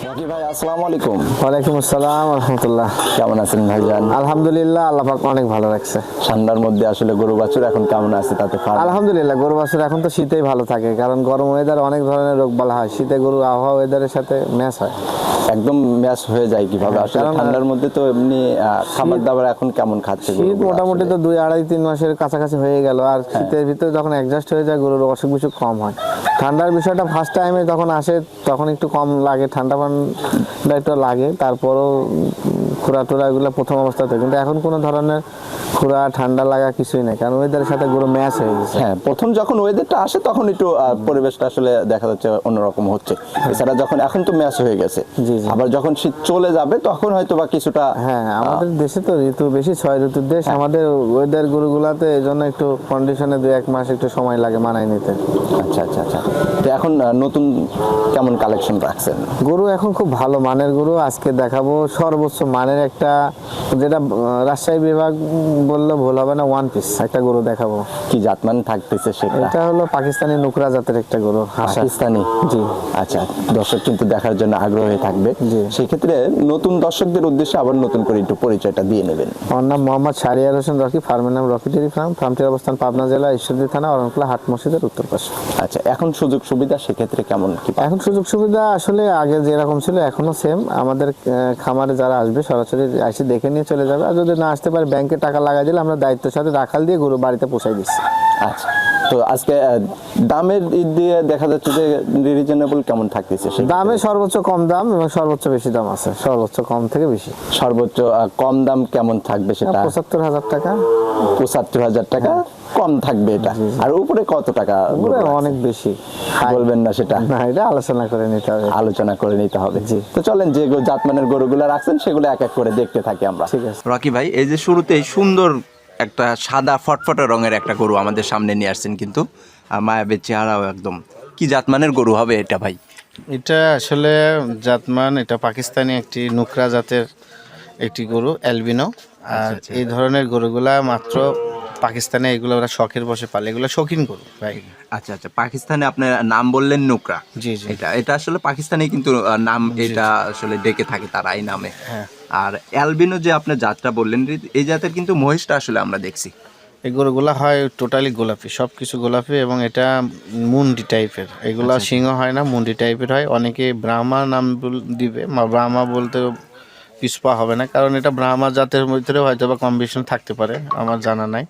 Rocky ভাই, আসসালামু আলাইকুম। ওয়ালাইকুম আসসালাম রহমতুল্লাহ। কেমন আছেন ভাইজান? আলহামদুলিল্লাহ, আল্লাহ পাক অনেক ভালো রাখছে। ঠান্ডার মধ্যে আসলে গরু বাছুর এখন কেমন আছে তাতে আলহামদুলিল্লাহ, গরু বাছুর এখন তো শীতেই ভালো থাকে, কারণ গরম ওয়েদার অনেক ধরনের রোগ বালা হয়, শীতে গরু আবহাওয়া ওয়েদারের সাথে ম্যাচ হয়। একদম ম্যাচ হয়ে যায় কিভাবে আসলে কারণ ঠান্ডার মধ্যে তো এমনি খাবার দাবার এখন কেমন খাচ্ছে শীত গরুগুলো মোটামুটি আসলে? তো 2, 2.5, 3 মাসের কাছাকাছি হয়ে গেল, আর শীতের ভিতরে যখন অ্যাডজাস্ট হয়ে যায় গরুর অসুখ বিসুখ কম হয়। ঠান্ডার বিষয়টা ফার্স্ট টাইমে যখন আসে তখন একটু কম লাগে, ঠান্ডা ঠান্ডা একটু লাগে, তারপরও খুরা টুরা এগুলো প্রথম অবস্থাতে, কিন্তু এখন কোনো ধরনের খুরা ঠান্ডা লাগা কিছুই নেই, কারণ ওয়েদারের সাথে গরু ম্যাচ হয়ে গেছে। হ্যাঁ, প্রথম যখন ওয়েদারটা আসে তখন একটু পরিবেশটা আসলে দেখা যাচ্ছে অন্যরকম হচ্ছে। এছাড়া যখন এখন তো ম্যাচ হয়ে গেছে, জি, জি। আবার যখন শীত চলে যাবে তখন হয়তো বা কিছুটা হ্যাঁ, আমাদের দেশে তো ঋতু বেশি, 6 ঋতুর দেশ। আমাদের ওয়েদার গরুগুলাতে এই জন্য একটু কন্ডিশনে 2-1 মাস একটু সময় লাগে মানায় নিতে। আচ্ছা আচ্ছা আচ্ছা। তো এখন নতুন কেমন কালেকশন রাখছেন? গরু এখন খুব ভালো মানের গরু আজকে দেখাবো, সর্বোচ্চ মানের একটা, যেটা রাজশাহী বিভাগ বললে ভুল হবে না, 1 পিস একটা গরু দেখাবো। কি জাতমান থাকতেছে সেটা? এটা হলো পাকিস্তানি নুকরা জাতের একটা গরু, হাসা। পাকিস্তানি? জি। আচ্ছা, দর্শক কিন্তু দেখার জন্য আগ্রহী থাকবে। জি। সেক্ষেত্রে নতুন দর্শকদের উদ্দেশ্যে আবার নতুন করে একটু পরিচয়টা দিয়ে নেবেন। আমার নাম মোহাম্মদ শাহরিয়ার হোসেন রকি, ফার্মের নাম রকি ডেয়ারি ফার্ম, ফার্মটির অবস্থান পাবনা জেলা ঈশ্বরদী থানা অরণখোলা হাট মসজিদের উত্তর পাশে। আচ্ছা, এখন সুযোগ সুবিধা সেক্ষেত্রে কেমন কি? এখন সুযোগ সুবিধা আসলে আগে যেরকম ছিল এখনো সেম। আমাদের খামারে যারা আসবে সরাসরি এসে দেখে নিয়ে চলে যাবে, আর যদি না আসতে পারে ব্যাংকে টাকা লাগাই দিলে আমরা দায়িত্বের সাথে রাখাল দিয়ে গরু বাড়িতে পৌঁছাই দিচ্ছি। আচ্ছা, তো আজকে দামের দিক দিয়ে দেখা যাচ্ছে যে রিজনেবল কেমন থাকতেছে? দামে সর্বোচ্চ কম দাম এবং সর্বোচ্চ বেশি দাম আছে, সর্বোচ্চ কম থেকে বেশি। সর্বোচ্চ কম দাম কেমন থাকবে সেটা? 75,000 টাকা। 75,000 টাকা কম থাকবে এটা। আর উপরে কত টাকা? উপরে অনেক বেশি বলবেন না সেটা? না, এটা আলোচনা করে নিতে হবে। আলোচনা করে নিতে হবে। জি। তো চলেন যে জাতমানের গরুগুলো রাখছেন সেগুলো এক এক করে দেখতে থাকি আমরা। ঠিক আছে। রকি ভাই, এই যে শুরুতেই সুন্দর একটা সাদা ফটফটে রঙের একটা গরু আমাদের সামনে নিয়ে আসছেন, কিন্তু মায়াবী চেহারাও একদম। কি জাতমানের গরু হবে এটা ভাই? এটা আসলে জাতমান, এটা পাকিস্তানি একটি নুকরা জাতের একটি গরু, অ্যালবিনো। আর এই ধরনের গরুগুলা মাত্র পাকিস্তানে, এগুলো ওরা শখের বসে পালে, এগুলো শৌখিন গরু ভাই। আচ্ছা আচ্ছা, পাকিস্তানে আপনার নাম বললেন নুকরা। জি, জি। এটা আসলে পাকিস্তানে কিন্তু নাম, এটা আসলে ডেকে থাকে তারা এই নামে। হ্যাঁ। আর অ্যালবিনো যে আপনার জাতটা বললেন, এই জাতের কিন্তু মহিষটা আসলে আমরা দেখছি। এই গরুগুলা হয় টোটালি গোলাপি, সব কিছু গোলাপি, এবং এটা মুন্ডি টাইপের। এগুলা সিংহ হয় না, মুন্ডি টাইপের হয়। অনেকে ব্রাহ্মা নাম দিবে, ব্রাহ্মা বলতে পিছপা হবে না, কারণ এটা ব্রাহ্মা জাতের ভিতরে হয়তো বা কম্বিনেশন থাকতে পারে, আমার জানা নাই।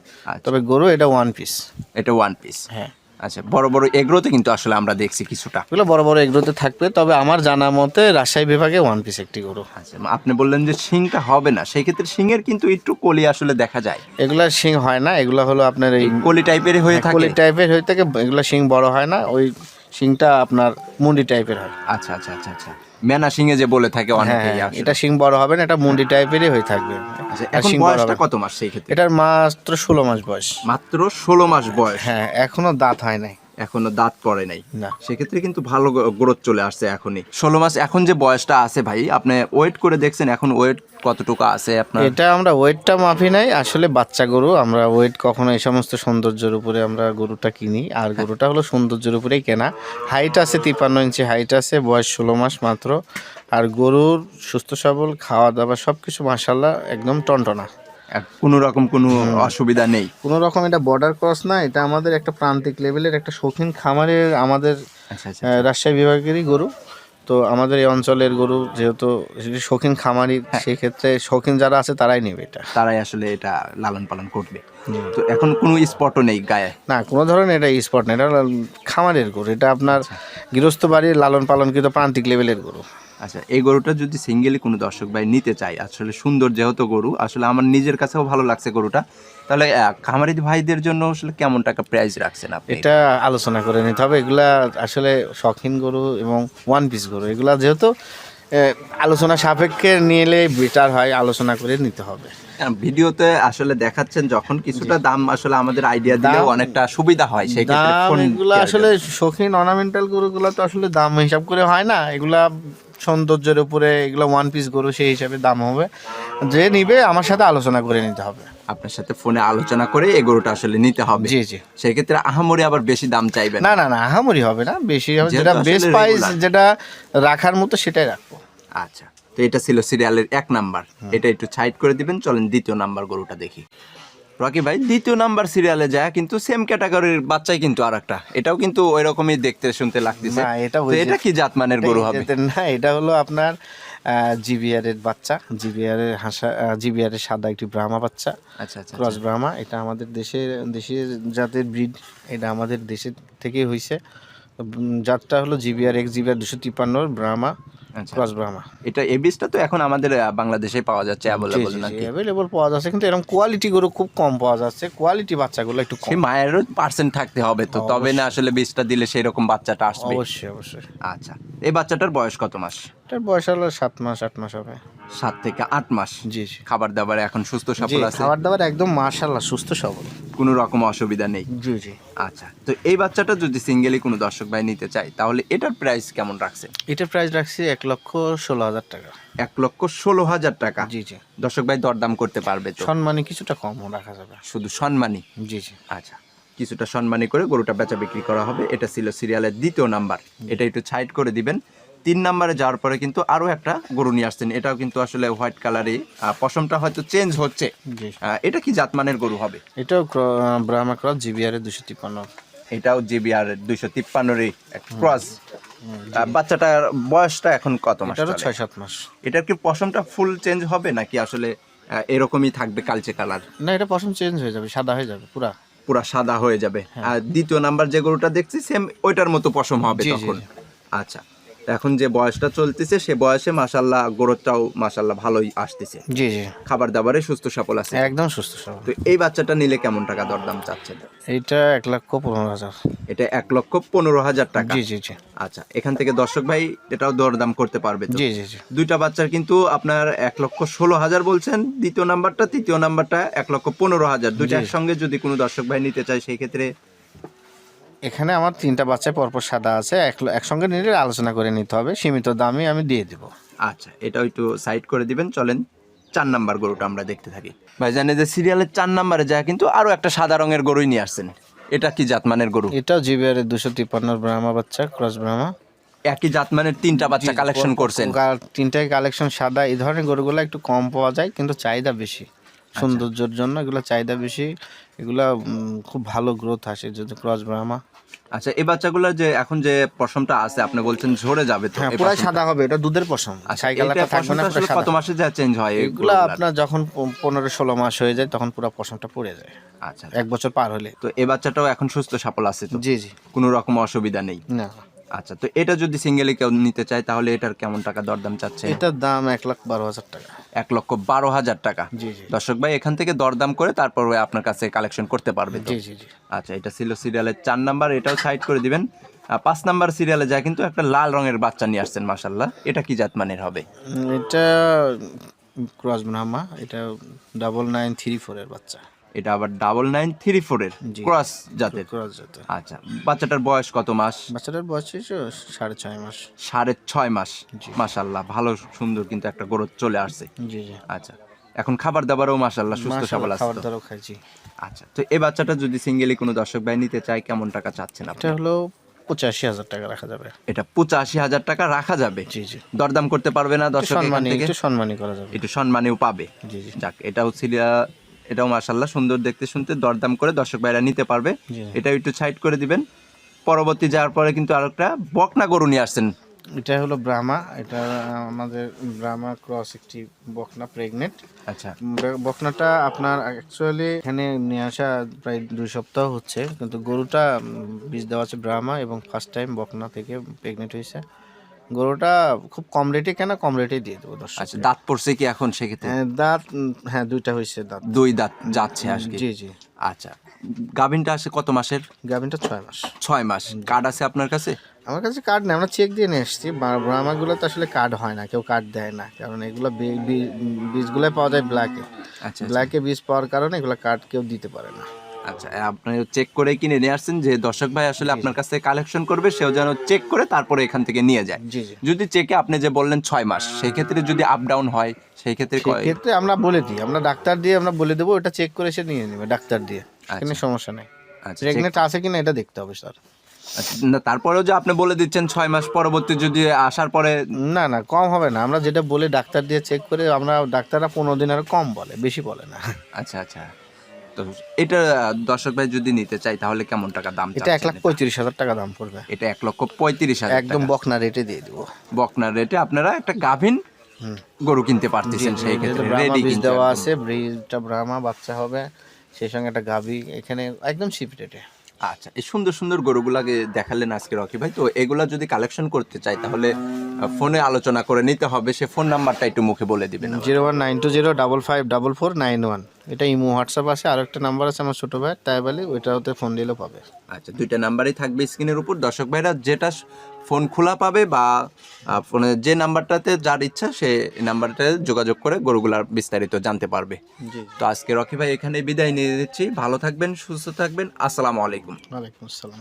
তবে গরু এটা 1 পিস। এটা 1 পিস? হ্যাঁ। আচ্ছা, বড় বড় এগ্রোতে কিন্তু আসলে আমরা দেখছি কিছুটা। এগুলো বড় বড় এগুলোতে থাকবে, তবে আমার জানা মতে রাজশাহী বিভাগে 1 পিস একটি গরু। আচ্ছা, আপনি বললেন যে শিংটা হবে না, সেই ক্ষেত্রে শিংয়ের কিন্তু একটু কলি আসলে দেখা যায়। এগুলা শিং হয় না, এগুলা হলো আপনার এই কলি টাইপের হয়ে থাকে। কলি টাইপের হয়ে থাকে, এগুলা শিং বড় হয় না, ওই শিংটা আপনার মুন্ডি টাইপের হয়। আচ্ছা আচ্ছা আচ্ছা আচ্ছা, মেনা শিঙে যে বলে থাকে অনেকেই হ্যাঁ, আসলে। এটা শিং বড় হবে না, এটা মুন্ডি টাইপেরই হয়ে থাকবে। আচ্ছা, আর এখন শিং বড় বয়সটা হবে। কত মাস সেই ক্ষেত্রে? এটার মাত্র 16 মাস বয়স। মাত্র 16 মাস বয়স? হ্যাঁ, এখনো দাঁত হয় নাই। এখনো দাঁত পড়ে নাই? না। সেক্ষেত্রে কিন্তু ভালো গ্রোথ চলে আসছে এখনই। 16 মাস এখন যে বয়সটা আছে ভাই, আপনি ওয়েট করে দেখছেন এখন ওয়েট কতটুকু আছে আপনার? এটা আমরা ওয়েটটা মাপি নাই, আসলে বাচ্চা গরু, আমরা ওয়েট কখনো এই সমস্ত সৌন্দর্যের উপরে আমরা গরুটা কিনি, আর গরুটা হলো সৌন্দর্যের উপরেই কেনা। হাইট আছে 53 ইঞ্চি হাইট আছে, বয়স 16 মাস মাত্র। আর গরুর সুস্থ সবল, খাওয়া দাওয়া সব কিছু মাশাআল্লাহ একদম টনটনা, কোনো রকম কোনো অসুবিধা নেই? কোনো রকম। এটা বর্ডার ক্রস না, এটা আমাদের একটা প্রান্তিক লেভেলের একটা শৌখিন খামারের, আমাদের আচ্ছা আচ্ছা, রাজশাহী বিভাগেরই গরু। তো আমাদের এই অঞ্চলের গরু যেহেতু শৌখিন খামারি, সেই ক্ষেত্রে শৌখিন যারা আছে তারাই নেবে এটা, তারাই আসলে এটা লালন পালন করবে। তো এখন কোনো স্পটও নেই গায়ে? না, কোনো ধরনের এটা স্পট না, এটা খামারের গরু, এটা আপনার গৃহস্থ বাড়ির লালন পালনকৃত প্রান্তিক লেভেলের গরু। আচ্ছা, এই গরুটা যদি সিঙ্গেলি কোনো দর্শক ভাই নিতে চায়, আসলে সুন্দর যেহেতু গরু, আসলে আমার নিজের কাছেও ভালো লাগছে গরুটা, তাহলে খামারি ভাইদের জন্য আসলে কেমন টাকা প্রাইস রাখছেন আপনি? এটা আলোচনা করে নিতে হবে, এগুলা আসলে শৌখিন গরু এবং 1 পিস গরু, এগুলা যেহেতু আলোচনা সাপেক্ষে নিলে বেটার হয়, আলোচনা করে নিতে হবে। ভিডিওতে আসলে দেখাচ্ছেন যখন, কিছুটা দাম আসলে আমাদের আইডিয়া দিলেও অনেকটা সুবিধা হয়। সেই ক্ষেত্রে দাম এগুলো আসলে শৌখিন অর্নামেন্টাল গরুগুলো তো আসলে দাম হিসাব করে হয় না, এগুলা সৌন্দর্যের উপরে, এগুলো 1 পিস গরু, সেই হিসাবে দাম হবে। যে নিবে আমার সাথে আলোচনা করে নিতে হবে, আপনার সাথে ফোনে আলোচনা করে এই গরুটা আসলে নিতে হবে। জি জি। সেই ক্ষেত্রে আহামরি আবার বেশি দাম চাইবেন না না না, আহামরি হবে না, বেশি হবে, যেহেতু যেটা আসলে বেস্ট প্রাইস, regular। যেটা রাখার মতো সেটাই রাখবো। আচ্ছা, তো এটা ছিল সিরিয়ালের 1 নাম্বার, এটা একটু সাইড করে দিবেন। চলেন দ্বিতীয় নাম্বার গরুটা দেখি। রকি ভাই, দ্বিতীয় নাম্বার সিরিয়ালে যায় কিন্তু সেম ক্যাটাগরির বাচ্চাই কিন্তু আরেকটা, এটাও কিন্তু ওই রকমই দেখতে শুনতে লাগতেছে। না, এটা তো এটা কি জাতমানের গরু হবে? না, এটা হলো আপনার জিবিআর এর বাচ্চা, জিবিআর এর হাসা, জিবিআর এর সাদা একটি ব্রাহ্মা বাচ্চা, আচ্ছা আচ্ছা ক্রস ব্রাহ্মা। এটা আমাদের দেশের জাতের ব্রিড, এটা আমাদের দেশের থেকেই হয়েছে। জাতটা হলো জিবিআর এক্স জিবিআর 253 ব্রাহ্মা আচ্ছা। ক্রস ব্রাহ্মা। এটা এই বীজটা তো এখন আমাদের বাংলাদেশে পাওয়া যাচ্ছে অ্যাভেলেবল নাকি? অ্যাভেলেবল পাওয়া যাচ্ছে, কিন্তু এরকম কোয়ালিটি গরু খুব কম পাওয়া যাচ্ছে। কোয়ালিটি বাচ্চাগুলো একটু কম। সেই মায়েরও পার্সেন্ট থাকতে হবে তো, তবে না আসলে বীজটা দিলে সেই রকম বাচ্চাটা আসবে। অবশ্যই অবশ্যই। আচ্ছা, এই বাচ্চাটার বয়স কত মাস? এটার বয়স হলো 7 মাস 8 মাস হবে। 7 থেকে 8 মাস। জি জি খাবার দাবার এখন সুস্থ জি, সবল আছে, খাবার দাবার একদম মাশাআল্লাহ সুস্থ সবল। কোনো রকম অসুবিধা নেই। জি জি। আচ্ছা, তো এই বাচ্চাটা যদি সিঙ্গেলি কোনো দর্শক ভাই নিতে চায় তাহলে এটার প্রাইস কেমন রাখছেন? এটার প্রাইস রাখছি 1,16,000 টাকা। 1,16,000 টাকা। জি জি। দর্শক ভাই দরদাম করতে পারবে তো? সম্মানী কিছুটা কম রাখা যাবে। শুধু সম্মানী? জি জি। আচ্ছা, কিছুটা সম্মানী করে গরুটা বেচা বিক্রি করা হবে। এটা ছিল সিরিয়ালের দ্বিতীয় নাম্বার, এটা একটু সাইড করে দিবেন। 3 নাম্বারে যাওয়ার পরে কিন্তু আরো একটা গরু নিয়ে আসছেন, এটাও কিন্তু আসলে হোয়াইট কালারই, পশমটা হয়তো চেঞ্জ হচ্ছে। জি। এটা কি জাতমানের গরু হবে? এটাও ব্রাহ্মা ক্রস জিবিআর এর 253। এটাও জিবিআর 253 ক্রস। বাচ্চাটার বয়সটা এখন কত মাস? এটারও চলে? 6-7 মাস। এটার কি পশমটা ফুল চেঞ্জ হবে নাকি আসলে এরকমই থাকবে কালচে কালার? না, এটা পশম চেঞ্জ হয়ে যাবে, সাদা হয়ে যাবে পুরা। পুরা সাদা হয়ে যাবে। আর দ্বিতীয় নাম্বার যে গরুটা দেখছি সেম ওইটার মতো পশম হবে জি, জি, তখন। জি। আচ্ছা, এখন যে বয়সটা চলতেছে সে বয়সে মাশাল্লাহ গরুটাও মাশাল্লাহ ভালোই আসতেছে, জি জি। খাবার দাবারে সুস্থ সফল আছে। একদম সুস্থ সবল। তো এই বাচ্চাটা নিলে কেমন টাকা দরদাম চাচ্ছেন? এইটা 1,15,000। এটা 1,15,000 টাকা। জি জি জি। আচ্ছা, এখান থেকে দর্শক ভাই এটাও দরদাম করতে পারবে তো? জি জি জি। দুইটা বাচ্চার কিন্তু আপনার 1,16,000 বলছেন, দ্বিতীয় নাম্বারটা, তৃতীয় নাম্বারটা 1,15,000। দুইটা জি। একসঙ্গে যদি কোনো দর্শক ভাই নিতে চায় সেই ক্ষেত্রে? এখানে আমার 3টা বাচ্চা পরপর সাদা আছে, একসঙ্গে নিলে আলোচনা করে নিতে হবে, সীমিত দামে আমি দিয়ে দেব। আচ্ছা, এটাও একটু সাইড করে দিবেন। চলেন 4 নাম্বার গরুটা আমরা দেখতে থাকি। ভাই জানেন যে সিরিয়ালের 4 নাম্বারে যায় কিন্তু আরো একটা সাদা রঙের গরুই নিয়ে আসছেন, এটা কি জাতমানের গরু? এটাও জিবিআর এর 253 ব্রাহ্মা বাচ্চা ক্রস ব্রাহ্মা। একই জাতমানের 3টা বাচ্চা কালেকশন করছেন? 3টাই কালেকশন সাদা। এই ধরনের গরুগুলো একটু কম পাওয়া যায়, কিন্তু চাহিদা বেশি। সৌন্দর্যের জন্য এগুলো চাহিদা বেশি। এগুলা খুব ভালো গ্রোথ আসে যদি ক্রস ব্রাহ্মা। আচ্ছা, এই বাচ্চাগুলো যে এখন যে পশমটা আছে আপনি বলছেন ঝরে যাবে তো? হ্যাঁ, এই পুরো পশমটা? সাদা হবে, এটা দুধের পশম। আচ্ছা, ছাই কালারটা এটা থাকবে না, পশমটা পুরো আসলে কত সাদা। মাসে যা চেঞ্জ হয় এগুলা এগুলা? আপনার যখন 15-16 মাস হয়ে যায় তখন পুরো পশমটা পড়ে যায়। আচ্ছা, 1 বছর পার হলে। তো এই বাচ্চাটাও এখন সুস্থ সফল আছে তো? জি জি। কোনো রকম অসুবিধা নেই? না, আচ্ছা, তো এটা যদি সিঙ্গেলি কেউ নিতে চায় তাহলে এটার কেমন টাকা দরদাম চাচ্ছে? এটার দাম 1,12,000 টাকা। 1,12,000 টাকা। জি জি। দর্শক ভাই এখান থেকে দরদাম করে তারপরে আপনার কাছে কালেকশন করতে পারবে তো? জি জি জি। আচ্ছা, এটা ছিল সিরিয়ালের 4 নাম্বার, এটাও সাইড করে দিবেন। 5 নাম্বার সিরিয়ালে যায় কিন্তু একটা লাল রঙের বাচ্চা নিয়ে আসছেন মাশাল্লাহ, এটা কি জাতমানের হবে? এটা ক্রস ব্রাহ্মা, এটা 9934 এর বাচ্চা। এটা আবার 9934 এর জি। ক্রস জাতের। ক্রস জাতের। আচ্ছা, বাচ্চাটার বয়স কত মাস? বাচ্চাটার বয়স 6.5 মাস। 6.5 মাস। মাশাল্লাহ, ভালো সুন্দর কিন্তু একটা গ্রোথ চলে আসছে। জি জি। আচ্ছা, এখন খাবার দাবারও মাশাল্লাহ সুস্থ সবল আছে খাবার তো? দাবারও খাইছি। আচ্ছা, তো এই বাচ্চাটা যদি সিঙ্গেলি কোনো দর্শক ভাই নিতে চায় কেমন টাকা চাচ্ছেন আপনি? এটা হলো 85,000 টাকা রাখা যাবে। এটা 85,000 টাকা রাখা যাবে? জি জি। দরদাম করতে পারবে না দর্শক এখান সম্মানী, থেকে? একটু সম্মানী করা যাবে। একটু সম্মানেও পাবে। জি জি। যাক, এটাও এটাও মাশাল্লাহ সুন্দর দেখতে শুনতে, দরদাম করে দর্শক ভাইরা নিতে পারবে। জি। এটা একটু সাইড করে দিবেন। পরবর্তী যাওয়ার পরে কিন্তু আরেকটা বকনা গরু নিয়ে আসছেন। এটা হলো ব্রাহ্মা, এটা আমাদের ব্রাহ্মা ক্রস একটি বকনা প্রেগনেন্ট। আচ্ছা, বকনাটা আপনার অ্যাকচুয়ালি এখানে নিয়ে আসা প্রায় 2 সপ্তাহ হচ্ছে, কিন্তু গরুটা বীজ দেওয়া আছে ব্রাহ্মা এবং ফার্স্ট টাইম বকনা থেকে প্রেগনেন্ট হয়েছে। গরুটা খুব কম রেটে কেনা, কম রেটে দিয়ে দেবো দর্শক। আচ্ছা, দাঁত পড়ছে কি এখন সেক্ষেত্রে? দাঁত হ্যাঁ 2টা হয়েছে দাঁত। 2 দাঁত যাচ্ছে আজকে? জি জি। আচ্ছা, গাভিনটা আসে কত মাসের? গাভিনটা 6 মাস। 6 মাস। কার্ড আছে আপনার কাছে? আমার কাছে কার্ড নেই, আমরা চেক দিয়ে নিয়ে এসেছি। ব্রাহ্মাগুলো তো আসলে কার্ড হয় না, কেউ কার্ড দেয় না, কারণ এগুলো বীজগুলো পাওয়া যায় ব্ল্যাকে। আচ্ছা, ব্ল্যাকে বীজ পাওয়ার কারণে এগুলো কার্ড কেউ দিতে পারে না। আচ্ছা, আপনি চেক করে কিনে নিয়ে আসছেন যে দর্শক ভাই আসলে আপনার কাছে কালেকশন করবে সেও যেন চেক করে তারপরে এখান থেকে নিয়ে যায়। জি জি। যদি চেকে আপনি যে বললেন 6 মাস, সেই ক্ষেত্রে যদি আপ ডাউন হয় সেই ক্ষেত্রে সেক্ষেত্রে আমরা বলে দিই, আমরা ডাক্তার দিয়ে আমরা বলে দেবো, ওটা চেক করে সে নিয়ে নেবে ডাক্তার দিয়ে, কোনো সমস্যা নেই। আচ্ছা, প্রেগনেন্ট আছে কিনা এটা দেখতে হবে স্যার। আচ্ছা, না তারপরেও যে আপনি বলে দিচ্ছেন 6 মাস পরবর্তী যদি আসার পরে, না না কম হবে না, আমরা যেটা বলি ডাক্তার দিয়ে চেক করে, আমরা ডাক্তাররা 15 দিন আর কম বলে, বেশি বলে না। আচ্ছা আচ্ছা, তো এটা দর্শক ভাই যদি নিতে চাই তাহলে কেমন টাকা দাম এটা চাচ্ছেন? 1,35,000 টাকা দাম পড়বে, এটা 1,35,000 একদম বকনা রেটে দিয়ে দিব। বকনার রেটে আপনারা একটা গাভিন গরু কিনতে পারতেছেন, সেই ক্ষেত্রে রেডি বীজ কিনতে দেওয়া একদম। আছে, ব্রিজটা ব্রাহ্মা বাচ্চা হবে, সেই সঙ্গে একটা গাভী এখানে একদম চিপ রেটে। আচ্ছা, এই সুন্দর সুন্দর গরুগুলাকে দেখালেন আজকে রকি ভাই, তো এগুলা যদি কালেকশন করতে চাই তাহলে ফোনে আলোচনা করে নিতে হবে, সে ফোন নাম্বারটা একটু মুখে বলে দিবেন। 01920555591, এটা ইমো হোয়াটসঅ্যাপ আছে, আর একটা নাম্বার আছে আমার ছোট ভাই তাই বলি, ওইটাতে ফোন দিলেও পাবে। আচ্ছা, দুইটা নাম্বারই থাকবে স্ক্রিনের উপর, দর্শক ভাইরা যেটা ফোন খোলা পাবে বা ফোনে যে নাম্বারটাতে যার ইচ্ছা সে নাম্বারটাতে যোগাযোগ করে গরুগুলার বিস্তারিত জানতে পারবে। তো আজকে রকি ভাই এখানে বিদায় নিয়ে দিচ্ছি, ভালো থাকবেন, সুস্থ থাকবেন, আসসালামু আলাইকুম। ওয়ালাইকুম আসসালাম।